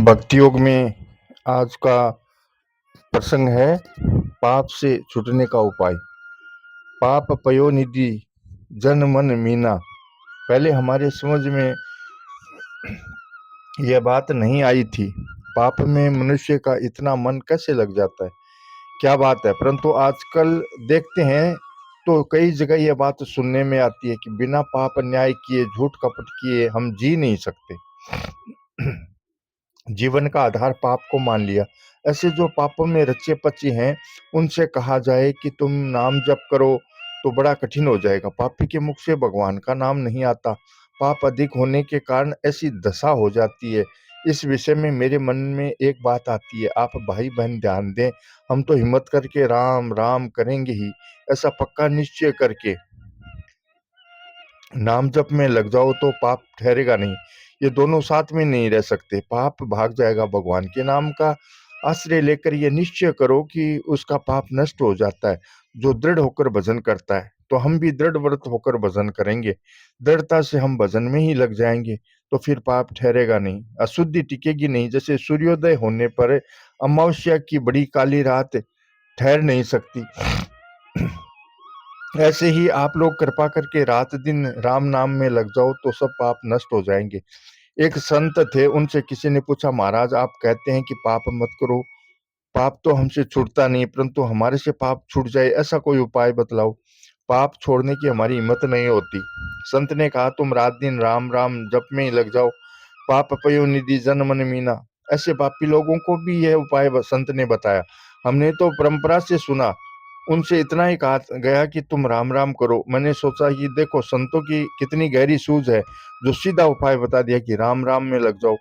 भक्ति योग में आज का प्रसंग है पाप से छूटने का उपाय। पाप पयोनिधि जन मन मीना। पहले हमारे समझ में यह बात नहीं आई थी। पाप में मनुष्य का इतना मन कैसे लग जाता है, क्या बात है। परंतु आजकल देखते हैं तो कई जगह यह बात सुनने में आती है कि बिना पाप अन्याय किए, झूठ कपट किए हम जी नहीं सकते। जीवन का आधार पाप को मान लिया। ऐसे जो पापों में रचे पचे हैं, उनसे कहा जाए कि तुम नाम जप करो तो बड़ा कठिन हो जाएगा। पापी के मुख से भगवान का नाम नहीं आता। पाप अधिक होने के कारण ऐसी दशा हो जाती है। इस विषय में मेरे मन में एक बात आती है, आप भाई बहन ध्यान दें। हम तो हिम्मत करके राम राम करेंगे ही, ऐसा पक्का निश्चय करके नाम जप में लग जाओ तो पाप ठहरेगा नहीं। ये दोनों साथ में नहीं रह सकते। पाप भाग जाएगा। भगवान के नाम का आश्रय लेकर ये निश्चय करो कि उसका पाप नष्ट हो जाता है। जो दृढ़ होकर भजन करता है, तो हम भी दृढ़ व्रत होकर भजन करेंगे। दृढ़ता से हम भजन में ही लग जाएंगे तो फिर पाप ठहरेगा नहीं, अशुद्धि टिकेगी नहीं। जैसे सूर्योदय होने पर अमावस्या की बड़ी काली रात ठहर नहीं सकती, ऐसे ही आप लोग कृपा करके रात दिन राम नाम में लग जाओ तो सब पाप नष्ट हो जाएंगे। एक संत थे, उनसे किसी ने पूछा, महाराज आप कहते हैं कि पाप मत करो, पाप तो हमसे छूटता नहीं, परंतु हमारे से पाप छूट जाए ऐसा कोई उपाय बतलाओ। पाप छोड़ने की हमारी हिम्मत नहीं होती। संत ने कहा, तुम रात दिन राम राम जप में ही लग जाओ। पाप पयो निधि जन मन मीना। ऐसे पापी लोगों को भी यह उपाय संत ने बताया। हमने तो परंपरा से सुना, उनसे इतना ही कहा गया कि तुम राम राम करो। मैंने सोचा कि देखो संतों की कितनी गहरी सूझ है, जो सीधा उपाय बता दिया कि राम राम में लग जाओ।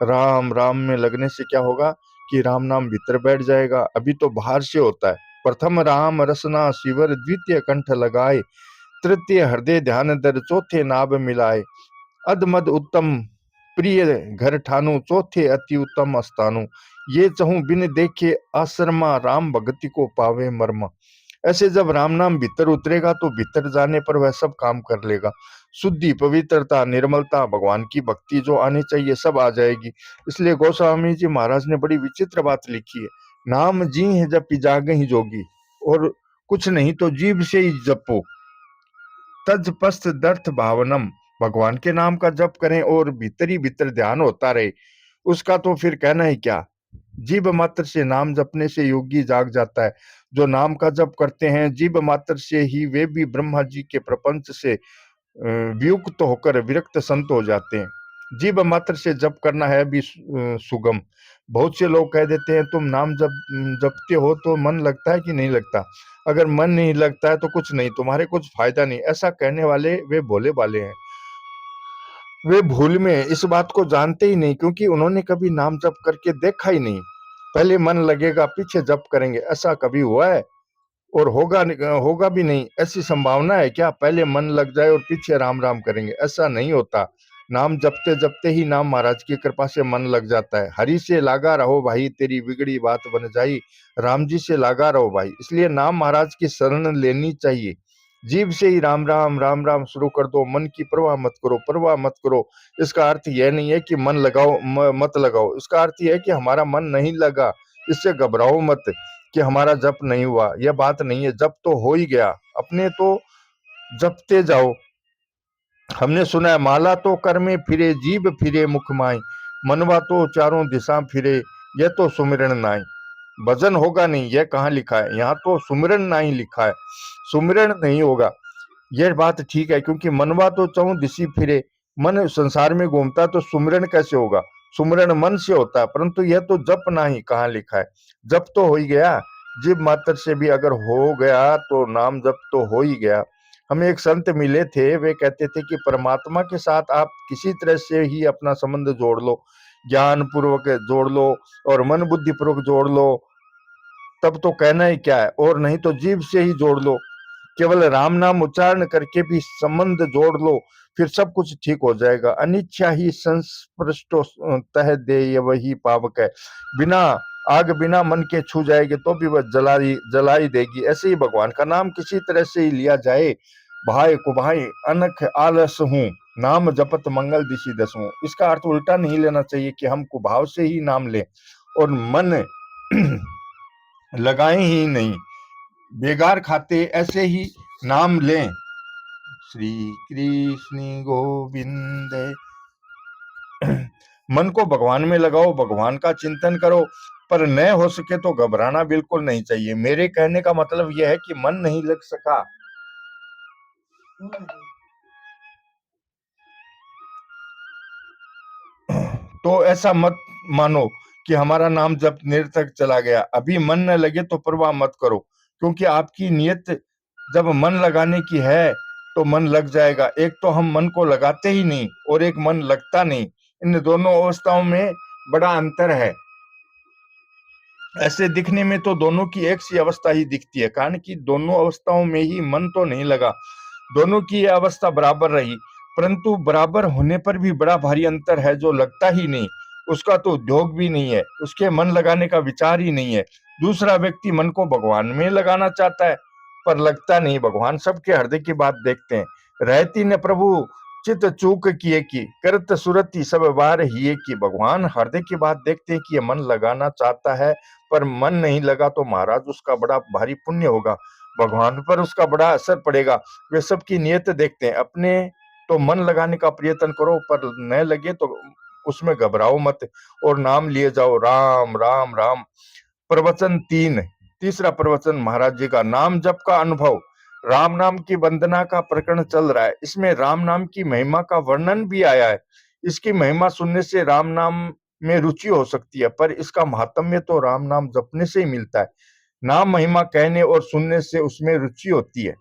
राम राम में लगने से क्या होगा कि राम नाम भीतर बैठ जाएगा। अभी तो बाहर से होता है। प्रथम राम रसना शिवर, द्वितीय कंठ लगाए, तृतीय हृदय ध्यान दर, चौथे नाभ मिलाए। अधमद उत्तम प्रिय घर ठानु, चौथे अति उत्तम स्थानु। ये चहूं बिन देखे आश्रमा, राम भगति को पावे मर्म। ऐसे जब राम नाम भीतर उतरेगा तो भीतर जाने पर वह सब काम कर लेगा। शुद्धि, पवित्रता, निर्मलता, भगवान की भक्ति जो आनी चाहिए सब आ जाएगी। इसलिए गोस्वामी जी महाराज ने बड़ी विचित्र बात लिखी है, नाम जी है जब जागे ही जोगी। और कुछ नहीं तो जीभ से ही जपो। तज पस्त दर्थ भावनम। भगवान के नाम का जप करें और भीतर ही भीतर ध्यान होता रहे, उसका तो फिर कहना ही क्या। जीभ मात्र से नाम जपने से योगी जाग जाता है। जो नाम का जप करते हैं जीभ मात्र से ही, वे भी ब्रह्मा जी के प्रपंच से वियुक्त होकर विरक्त संत हो जाते हैं। जीभ मात्र से जप करना है भी सुगम। बहुत से लोग कह देते हैं, तुम नाम जपते हो तो मन लगता है कि नहीं लगता। अगर मन नहीं लगता है तो कुछ नहीं, तुम्हारे कुछ फायदा नहीं। ऐसा कहने वाले वे भोले वाले हैं। वे भूल में इस बात को जानते ही नहीं, क्योंकि उन्होंने कभी नाम जप करके देखा ही नहीं। पहले मन लगेगा, पीछे जप करेंगे, ऐसा कभी हुआ है? और होगा भी नहीं। ऐसी संभावना है क्या पहले मन लग जाए और पीछे राम राम करेंगे? ऐसा नहीं होता। नाम जपते जपते ही नाम महाराज की कृपा से मन लग जाता है। हरि से लागा रहो भाई, तेरी बिगड़ी बात बन जाई। राम जी से लागा रहो भाई। इसलिए नाम महाराज की शरण लेनी चाहिए। जीभ से ही राम राम राम राम शुरू कर दो। मन की परवाह मत करो, परवाह मत करो। इसका अर्थ यह नहीं है कि मन लगाओ मत लगाओ। इसका अर्थ यह है कि हमारा मन नहीं लगा, इससे घबराओ मत कि हमारा जप नहीं हुआ। यह बात नहीं है, जप तो हो ही गया। अपने तो जपते जाओ। हमने सुना है, माला तो कर में फिरे, जीभ फिरे मुख माई। मनवा तो चारों दिशा फिरे, यह तो सुमिरन नाई। भजन होगा नहीं, यह कहाँ लिखा है? यहाँ तो सुमिरन नाई लिखा है। सुमिरन नहीं होगा, यह बात ठीक है, क्योंकि मनवा तो चौं दिशा फिरे। मन संसार में घूमता तो सुमिरन कैसे होगा? सुमिरन मन से होता है, परंतु यह तो जप नहीं कहाँ लिखा है। जप तो हो ही गया। जीव मात्र से भी अगर हो गया तो नाम जप तो हो ही गया। हमें एक संत मिले थे, वे कहते थे कि परमात्मा के साथ आप किसी तरह से ही अपना संबंध जोड़ लो, ज्ञान पूर्वक जोड़ लो और मन बुद्धि पूर्वक जोड़ लो, तब तो कहना ही क्या है। और नहीं तो जीभ से ही जोड़ लो, केवल राम नाम उच्चारण करके भी संबंध जोड़ लो, फिर सब कुछ ठीक हो जाएगा। अनिच्छा ही संस्पृष्टो तह दे, ये वही पावक है। बिना आग बिना मन के छू जाएगी तो भी वह जला ही देगी। ऐसे ही भगवान का नाम किसी तरह से ही लिया जाए, भाई कुभाई अनख आलस हूँ, नाम जपत मंगल दिशि दसूं। इसका अर्थ उल्टा नहीं लेना चाहिए कि हम कुभाव से ही नाम लें और मन लगाएं ही नहीं, बेगार खाते ऐसे ही नाम लें। श्री कृष्ण गोविंद। मन को भगवान में लगाओ, भगवान का चिंतन करो, पर न हो सके तो घबराना बिल्कुल नहीं चाहिए। मेरे कहने का मतलब यह है कि मन नहीं लग सका तो ऐसा मत मानो कि हमारा नाम जब निरर्थक चला गया। अभी मन न लगे तो परवाह मत करो, क्योंकि आपकी नियत जब मन लगाने की है तो मन लग जाएगा। एक तो हम मन को लगाते ही नहीं और एक मन लगता नहीं। इन दोनों अवस्थाओं में बड़ा अंतर है। ऐसे दिखने में तो दोनों की एक सी अवस्था ही दिखती है, कारण कि दोनों अवस्थाओं में ही मन तो नहीं लगा। दोनों की यह अवस्था बराबर रही, परंतु बराबर होने पर भी बड़ा भारी अंतर है। जो लगता ही नहीं उसका तो उद्योग भी नहीं है, उसके मन लगाने का विचार ही नहीं है। दूसरा व्यक्ति मन को भगवान में लगाना चाहता है पर लगता नहीं। भगवान सबके हृदय की बात देखते हैं। रहती न प्रभु चित चूक किए की, करत सुरति सब बार हिए की। भगवान हृदय की बात देखते हैं कि ये मन लगाना चाहता है पर मन नहीं लगा तो महाराज उसका बड़ा भारी पुण्य होगा, भगवान पर उसका बड़ा असर पड़ेगा। वे सबकी नियत देखते हैं। अपने तो मन लगाने का प्रयत्न करो, पर न लगे तो उसमें घबराओ मत और नाम लिए जाओ, राम राम राम। प्रवचन 3। तीसरा प्रवचन महाराज जी का, नाम जप का अनुभव। राम नाम की वंदना का प्रकरण चल रहा है। इसमें राम नाम की महिमा का वर्णन भी आया है। इसकी महिमा सुनने से राम नाम में रुचि हो सकती है, पर इसका महात्म्य तो राम नाम जपने से ही मिलता है। नाम महिमा कहने और सुनने से उसमें रुचि होती है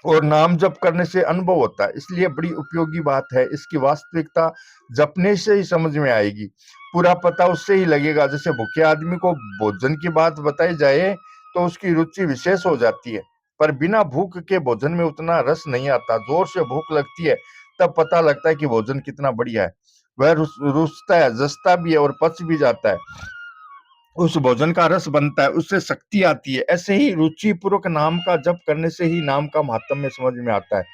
और नाम जप करने से अनुभव होता है, इसलिए बड़ी उपयोगी बात है। इसकी वास्तविकता जपने से ही समझ में आएगी, पूरा पता उससे ही लगेगा। जैसे भूखे आदमी को भोजन की बात बताई जाए तो उसकी रुचि विशेष हो जाती है, पर बिना भूख के भोजन में उतना रस नहीं आता। जोर से भूख लगती है तब पता लगता है कि भोजन कितना बढ़िया है। वह रुचता है, जसता भी है और पच भी जाता है। उस भोजन का रस बनता है, उससे शक्ति आती है। ऐसे ही रुचि पूर्वक नाम का जप करने से ही नाम का महात्म्य समझ में आता है।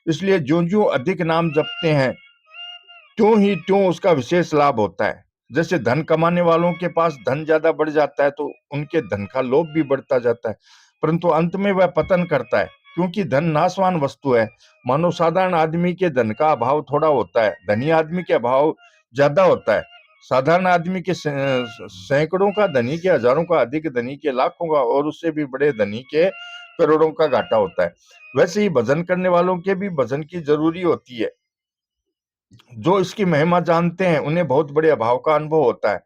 इसलिए ज्यों ज्यों अधिक नाम जपते हैं त्यों ही त्यों उसका विशेष लाभ होता है। जैसे धन कमाने वालों के पास धन ज्यादा बढ़ जाता है तो उनके धन का लोभ भी बढ़ता जाता है, परंतु अंत में वह पतन करता है, क्योंकि धन नाशवान वस्तु है। मानो साधारण आदमी के धन का अभाव थोड़ा होता है, धनी आदमी के अभाव ज्यादा होता है। साधारण आदमी के सैकड़ों का धनी के हजारों का, अधिक धनी के लाखों का, और उससे भी बड़े धनी के करोड़ों का घाटा होता है। वैसे ही भजन करने वालों के भी भजन की जरूरी होती है। जो इसकी महिमा जानते हैं उन्हें बहुत बड़े अभाव का अनुभव होता है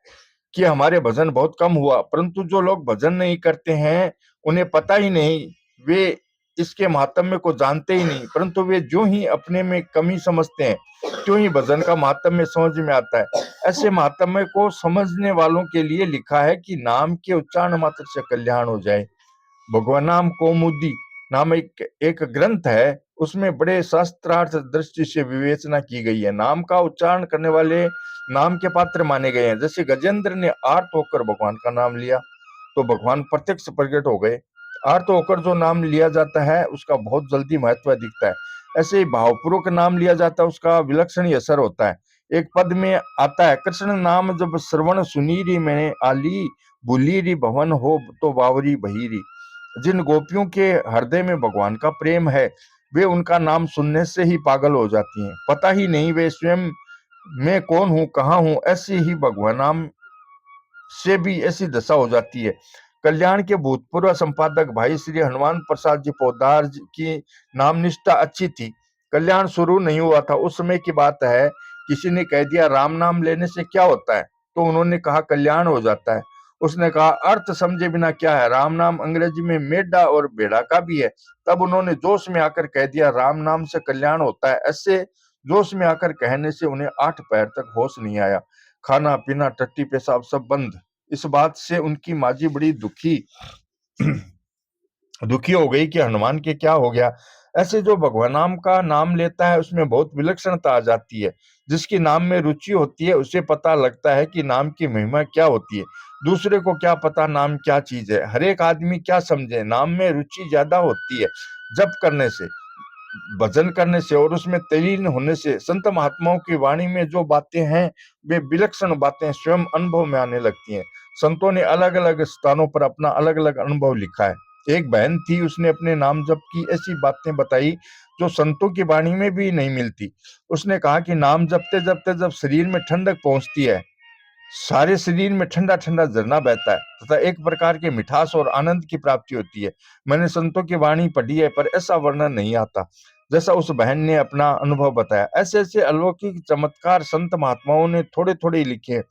कि हमारे भजन बहुत कम हुआ, परंतु जो लोग भजन नहीं करते हैं उन्हें पता ही नहीं, वे इसके महात्म्य को जानते ही नहीं, परंतु वे जो ही अपने में कमी समझते हैं त्यों ही भजन का महात्म्य समझ में आता है। ऐसे महात्म्य को समझने वालों के लिए लिखा है कि नाम के उच्चारण मात्र से कल्याण हो जाए। भगवनाम कौमुदी नाम एक ग्रंथ है, उसमें बड़े शास्त्रार्थ दृष्टि से विवेचना की गई है। नाम का उच्चारण करने वाले नाम के पात्र माने गए हैं। जैसे गजेंद्र ने आर्त होकर भगवान का नाम लिया तो भगवान प्रत्यक्ष प्रकट हो गए। आर्त होकर जो नाम लिया जाता है उसका बहुत जल्दी महत्व दिखता है। ऐसे ही भावपूर्वक नाम लिया जाता है उसका विलक्षण ही असर होता है। एक पद में आता है, कृष्ण नाम जब श्रवण सुनीरी में आली, बुलीरी भवन हो तो बावरी बहिरी। जिन गोपियों के हृदय में भगवान का प्रेम है वे उनका नाम सुनने से ही पागल हो जाती हैं, पता ही नहीं वे स्वयं मैं कौन हूं, कहाँ हूं। ऐसे ही भगवान नाम से भी ऐसी दशा हो जाती है। कल्याण के भूतपूर्व संपादक भाई श्री हनुमान प्रसाद जी पोद्दार की नाम निष्ठा अच्छी थी। कल्याण शुरू नहीं हुआ था, उस समय की बात है। किसी ने कह दिया राम नाम लेने से क्या होता है, तो उन्होंने कहा कल्याण हो जाता है। उसने कहा अर्थ समझे बिना क्या है, राम नाम अंग्रेजी में मेढा और भेड़ा का भी है। तब उन्होंने जोश में आकर कह दिया राम नाम से कल्याण होता है। ऐसे जोश में आकर कहने से उन्हें 8 पैर तक होश नहीं आया। खाना पीना टट्टी पेशाब सब बंद। इस बात से उनकी माँ जी बड़ी दुखी दुखी हो गई कि हनुमान के क्या हो गया। ऐसे जो भगवान नाम का नाम लेता है उसमें बहुत विलक्षणता आ जाती है। जिसकी नाम में रुचि होती है उसे पता लगता है कि नाम की महिमा क्या होती है। दूसरे को क्या पता नाम क्या चीज है, हर एक आदमी क्या समझे, नाम में रुचि ज्यादा होती है जप करने से। भजन करने से और उसमें तल्लीन होने से संत महात्माओं की वाणी में जो बातें हैं वे विलक्षण बातें स्वयं अनुभव में आने लगती हैं। संतों ने अलग अलग स्थानों पर अपना अलग अलग अनुभव लिखा है। एक बहन थी, उसने अपने नाम जप की ऐसी बातें बताई जो संतों की वाणी में भी नहीं मिलती। उसने कहा कि नाम जपते जपते जब शरीर में ठंडक पहुंचती है, सारे शरीर में ठंडा ठंडा झरना बहता है तथा एक प्रकार के मिठास और आनंद की प्राप्ति होती है। मैंने संतों की वाणी पढ़ी है पर ऐसा वर्णन नहीं आता जैसा उस बहन ने अपना अनुभव बताया। ऐसे ऐसे अलौकिक चमत्कार संत महात्माओं ने थोड़े थोड़े लिखे।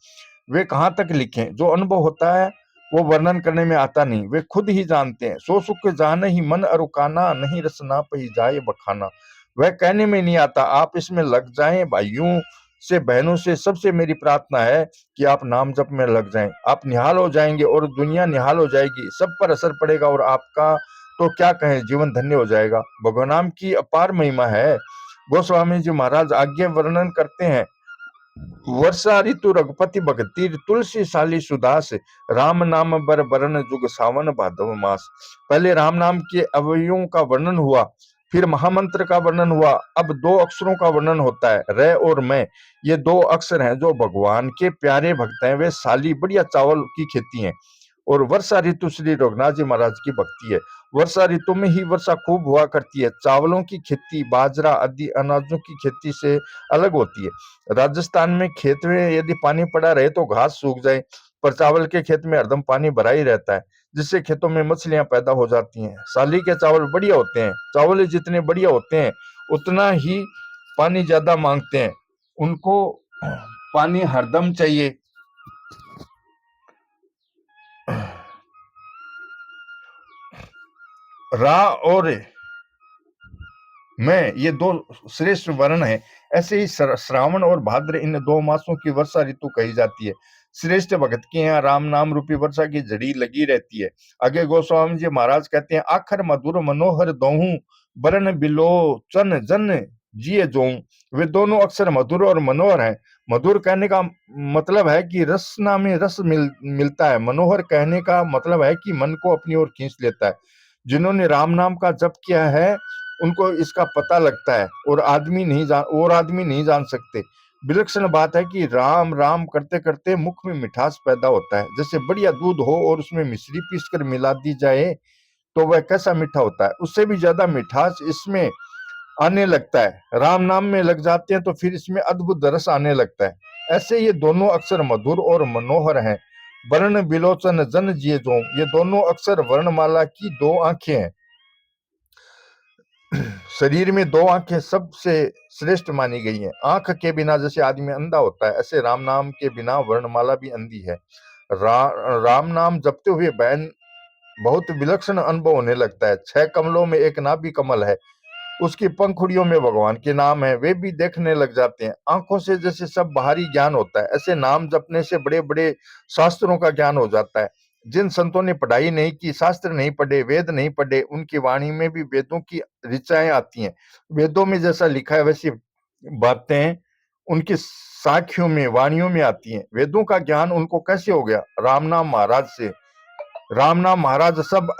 वे कहाँ तक लिखे, जो अनुभव होता है वो वर्णन करने में आता नहीं, वे खुद ही जानते हैं। सो सुख जान ही मन अरुकाना, नहीं रसना पही जाए बखाना। वह कहने में नहीं आता, आप इसमें लग जाएं। भाइयों से बहनों से सबसे मेरी प्रार्थना है कि आप नाम जप में लग जाएं। आप निहाल हो जाएंगे और दुनिया निहाल हो जाएगी, सब पर असर पड़ेगा और आपका तो क्या कहें, जीवन धन्य हो जाएगा। भगवान नाम की अपार महिमा है। गोस्वामी जी महाराज आगे वर्णन करते हैं, वर्षा ऋतु रघुपति भगति तुलसी साली सुदास, राम नाम बर बरन जुग सावन भादव मास। पहले राम नाम के अवयवों का वर्णन हुआ, फिर महामंत्र का वर्णन हुआ, अब दो अक्षरों का वर्णन होता है, र और मैं। ये दो अक्षर हैं जो भगवान के प्यारे भक्त हैं। वे साली बढ़िया चावल की खेती है और वर्षा ऋतु श्री रघुनाथ जी महाराज की भक्ति है। वर्षा ऋतु में ही वर्षा खूब हुआ करती है। चावलों की खेती, बाजरा आदि अनाजों की खेती से अलग होती है। राजस्थान में खेत में यदि पानी पड़ा रहे तो घास सूख जाए, पर चावल के खेत में हरदम पानी भरा ही रहता है, जिससे खेतों में मछलियां पैदा हो जाती हैं। साली के चावल बढ़िया होते हैं। चावल जितने बढ़िया होते हैं उतना ही पानी ज्यादा मांगते हैं, उनको पानी हरदम चाहिए। रा और में ये दो श्रेष्ठ वर्ण है। ऐसे ही श्रावण और भाद्र, इन दो मासों की वर्षा ऋतु कही जाती है। श्रेष्ठ भगत के यहाँ राम नाम रूपी वर्षा की झड़ी लगी रहती है। आगे गोस्वामी जी महाराज कहते हैं, आखर मधुर मनोहर दोहूं, बरन बिलो चन जन जिए जोऊं। वे दोनों अक्षर मधुर और मनोहर हैं। मधुर कहने का मतलब है कि रसना में रस मिलता है। मनोहर कहने का मतलब है कि मन को अपनी ओर खींच लेता है। जिन्होंने राम नाम का जप किया है उनको इसका पता लगता है, और आदमी नहीं जान सकते। विलक्षण बात है कि राम राम करते करते मुख में मिठास पैदा होता है। जैसे बढ़िया दूध हो और उसमें मिश्री पीसकर मिला दी जाए तो वह कैसा मीठा होता है, उससे भी ज्यादा मिठास इसमें आने लगता है। राम नाम में लग जाते हैं तो फिर इसमें अद्भुत रस आने लगता है। ऐसे ये दोनों अक्षर मधुर और मनोहर हैं। वर्ण बिलोचन जन जिए जो, ये दोनों अक्षर वर्णमाला की दो आंखें हैं। शरीर में दो आंखें सबसे श्रेष्ठ मानी गई हैं। आंख के बिना जैसे आदमी अंधा होता है, ऐसे राम नाम के बिना वर्णमाला भी अंधी है। राम नाम जपते हुए बहन बहुत विलक्षण अनुभव होने लगता है। 6 कमलों में एक नाभि कमल है, उसकी पंखुड़ियों में भगवान के नाम है, वे भी देखने लग जाते हैं। आंखों से जैसे सब बाहरी ज्ञान होता है, ऐसे नाम जपने से बड़े बड़े शास्त्रों का ज्ञान हो जाता है। जिन संतों ने पढ़ाई नहीं की, शास्त्र नहीं पढ़े, वेद नहीं पढ़े, उनकी वाणी में भी वेदों की ऋचाएं आती हैं। वेदों में जैसा लिखा है वैसी बातें उनकी साखियों में, वाणियों में आती हैं। वेदों का ज्ञान उनको कैसे हो गया? राम नाम महाराज से। राम नाम महाराज सब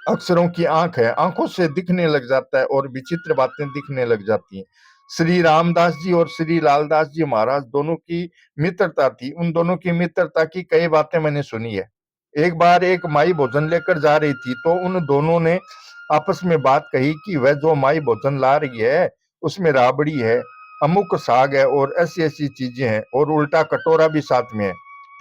अक्षरों की आंख है, आंखों से दिखने लग जाता है और विचित्र बातें दिखने लग जाती हैं। श्री रामदास जी और श्री लालदास जी महाराज दोनों की मित्रता थी। उन दोनों की मित्रता की कई बातें मैंने सुनी है। एक बार एक माई भोजन लेकर जा रही थी तो उन दोनों ने आपस में बात कही कि वह जो माई भोजन ला रही है उसमें राबड़ी है, अमुक साग है और ऐसी ऐसी चीजें हैं, और उल्टा कटोरा भी साथ में है।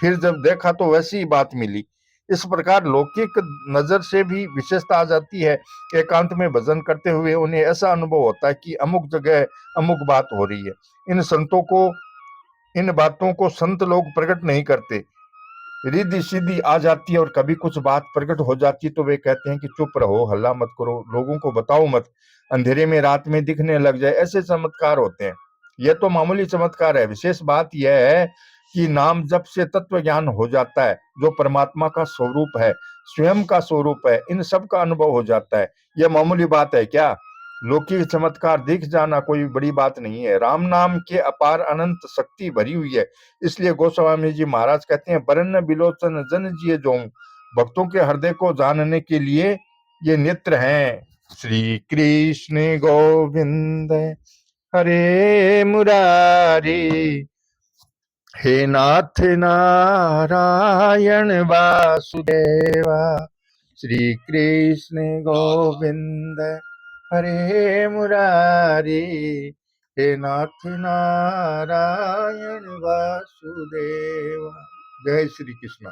फिर जब देखा तो वैसी ही बात मिली। इस प्रकार लौकिक नजर से भी विशेषता आ जाती है। एकांत में भजन करते हुए उन्हें ऐसा अनुभव होता है कि अमुक जगह अमुक बात हो रही है। इन बातों को संत लोग प्रकट नहीं करते। रिद्धि सिद्धि आ जाती है और कभी कुछ बात प्रकट हो जाती है तो वे कहते हैं कि चुप रहो, हल्ला मत करो, लोगों को बताओ मत, अंधेरे में रात में दिखने लग जाए। ऐसे चमत्कार होते हैं। यह तो मामूली चमत्कार है। विशेष बात यह है कि नाम जप से तत्व ज्ञान हो जाता है, जो परमात्मा का स्वरूप है, स्वयं का स्वरूप है, इन सब का अनुभव हो जाता है। यह मामूली बात है क्या? लौकिक चमत्कार दिख जाना कोई बड़ी बात नहीं है। राम नाम के अपार अनंत शक्ति भरी हुई है। इसलिए गोस्वामी जी महाराज कहते हैं, बरन बिलोचन जन जिए जो, भक्तों के हृदय को जानने के लिए ये नेत्र हैं। श्री कृष्ण गोविंद हरे मुरारी, हे नाथ नारायण वासुदेवा। श्री कृष्ण गोविंद हरे मुरारी, हे नाथ नारायण वासुदेवा। जय श्री कृष्ण।